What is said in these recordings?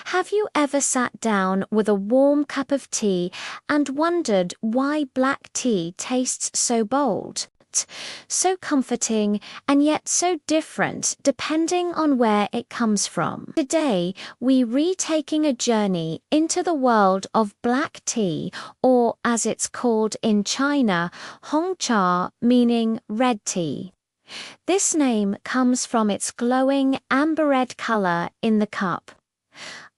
Have you ever sat down with a warm cup of tea and wondered why black tea tastes so bold, so comforting, and yet so different depending on where it comes from? Today, we're retaking a journey into the world of black tea, or as it's called in China, Hongcha, meaning red tea. This name comes from its glowing amber-red color in the cup.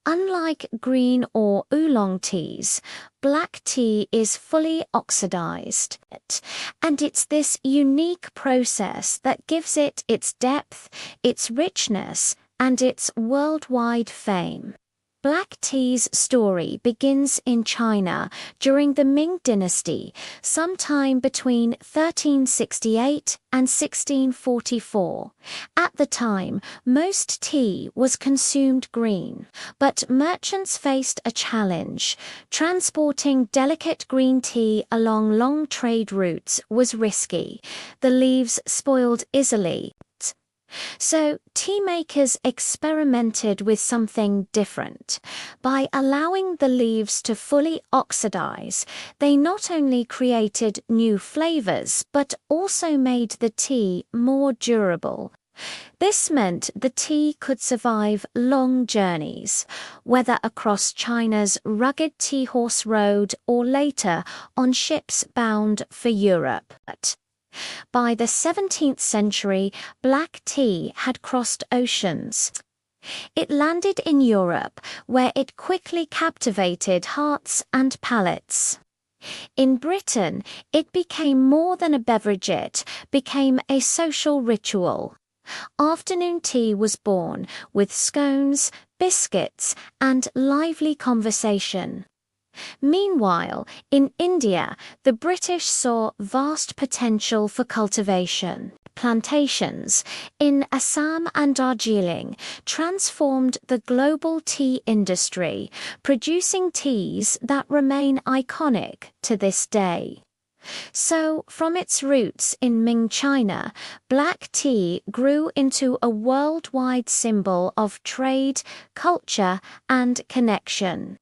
Unlike green or oolong teas, black tea is fully oxidized, and it's this unique process that gives it its depth, its richness, and its worldwide fame. Black tea's story begins in China during the Ming Dynasty, sometime between 1368 and 1644. At the time, most tea was consumed green, but merchants faced a challenge. Transporting delicate green tea along long trade routes was risky. The leaves spoiled easily. So, tea makers experimented with something different. By allowing the leaves to fully oxidize, they not only created new flavors but also made the tea more durable. This meant the tea could survive long journeys, whether across China's rugged tea horse road or later on ships bound for Europe. By the 17th century, black tea had crossed oceans. It landed in Europe, where it quickly captivated hearts and palates. In Britain, it became more than a beverage, it became a social ritual. Afternoon tea was born, with scones, biscuits, and lively conversation. Meanwhile, in India, the British saw vast potential for cultivation. Plantations in Assam and Darjeeling transformed the global tea industry, producing teas that remain iconic to this day. So, from its roots in Ming China, black tea grew into a worldwide symbol of trade, culture, and connection.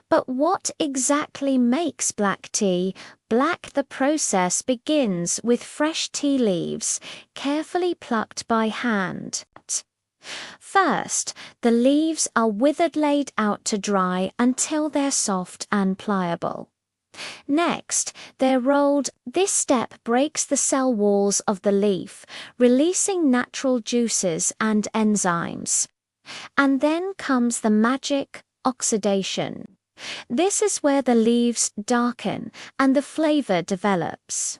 But what exactly makes black tea? Black, the process begins with fresh tea leaves, carefully plucked by hand. First, the leaves are withered, laid out to dry until they're soft and pliable. Next, they're rolled. This step breaks the cell walls of the leaf, releasing natural juices and enzymes. And then comes the magic, oxidation. This is where the leaves darken and the flavor develops.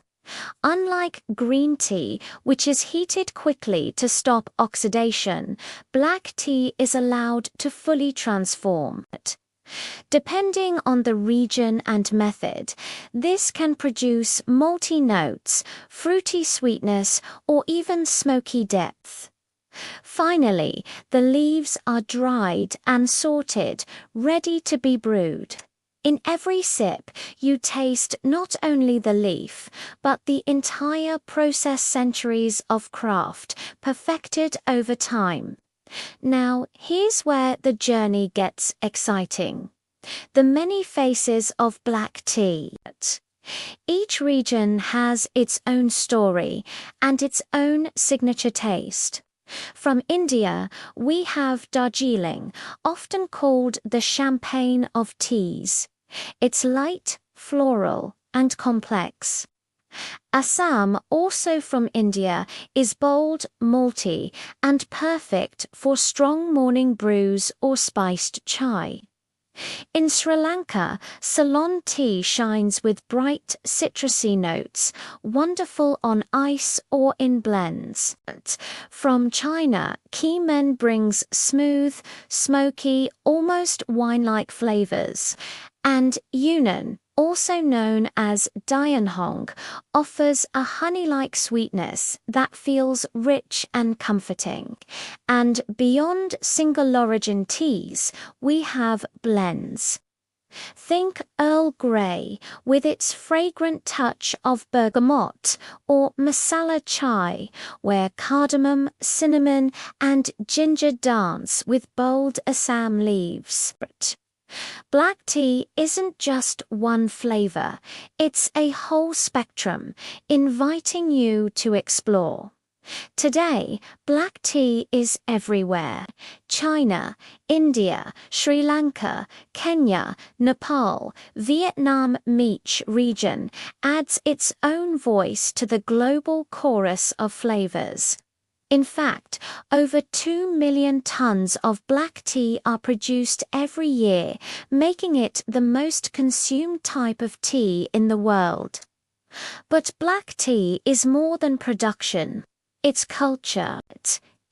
Unlike green tea, which is heated quickly to stop oxidation, black tea is allowed to fully transform. Depending on the region and method, this can produce malty notes, fruity sweetness, or even smoky depth. Finally, the leaves are dried and sorted, ready to be brewed. In every sip, you taste not only the leaf, but the entire process, centuries of craft, perfected over time. Now, here's where the journey gets exciting. The many faces of black tea. Each region has its own story and its own signature taste. From India, we have Darjeeling, often called the champagne of teas. It's light, floral, and complex. Assam, also from India, is bold, malty, and perfect for strong morning brews or spiced chai. In Sri Lanka, Ceylon tea shines with bright, citrusy notes, wonderful on ice or in blends. From China, Keemen brings smooth, smoky, almost wine-like flavors. And Yunnan, also known as Dianhong, offers a honey-like sweetness that feels rich and comforting. And beyond single origin teas, we have blends. Think Earl Grey with its fragrant touch of bergamot, or masala chai, where cardamom, cinnamon, and ginger dance with bold Assam leaves. Black tea isn't just one flavor, it's a whole spectrum, inviting you to explore. Today, black tea is everywhere. China, India, Sri Lanka, Kenya, Nepal, Vietnam Meech region adds its own voice to the global chorus of flavors. In fact, over 2 million tons of black tea are produced every year, making it the most consumed type of tea in the world. But black tea is more than production. It's culture.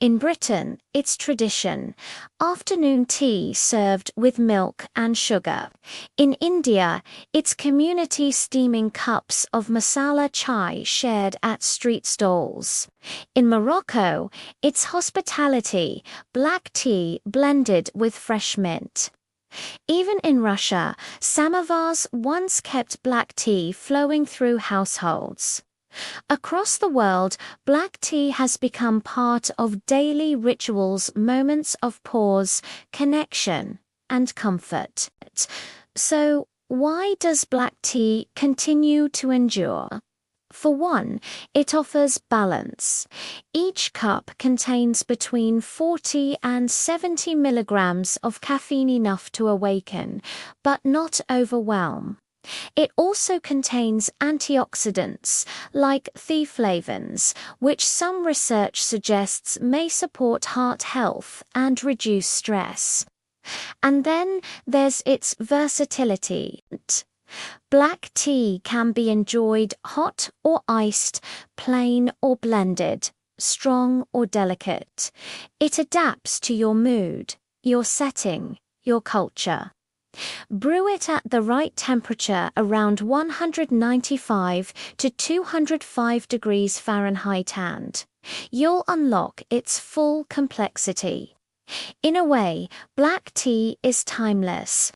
In Britain, it's tradition. Afternoon tea served with milk and sugar. In India, it's community steaming cups of masala chai shared at street stalls. In Morocco, it's hospitality, black tea blended with fresh mint. Even in Russia, samovars once kept black tea flowing through households. Across the world, black tea has become part of daily rituals, moments of pause, connection, and comfort. So, why does black tea continue to endure? For one, it offers balance. Each cup contains between 40 and 70 milligrams of caffeine, enough to awaken, but not overwhelm. It also contains antioxidants, like theaflavins, which some research suggests may support heart health and reduce stress. And then there's its versatility. Black tea can be enjoyed hot or iced, plain or blended, strong or delicate. It adapts to your mood, your setting, your culture. Brew it at the right temperature, around 195 to 205 degrees Fahrenheit, and you'll unlock its full complexity. In a way, black tea is timeless.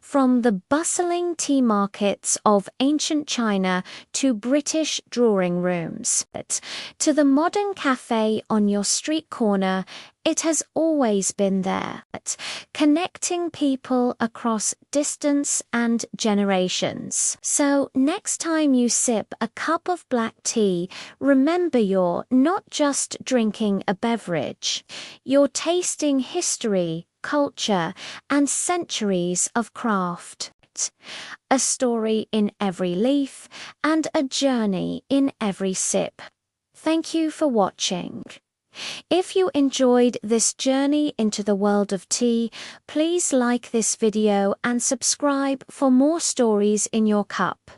From the bustling tea markets of ancient China to British drawing rooms, to the modern cafe on your street corner, it has always been there, connecting people across distance and generations. So next time you sip a cup of black tea, remember you're not just drinking a beverage, you're tasting history, culture, and centuries of craft. A story in every leaf and a journey in every sip. Thank you for watching. If you enjoyed this journey into the world of tea, please like this video and subscribe for more stories in your cup.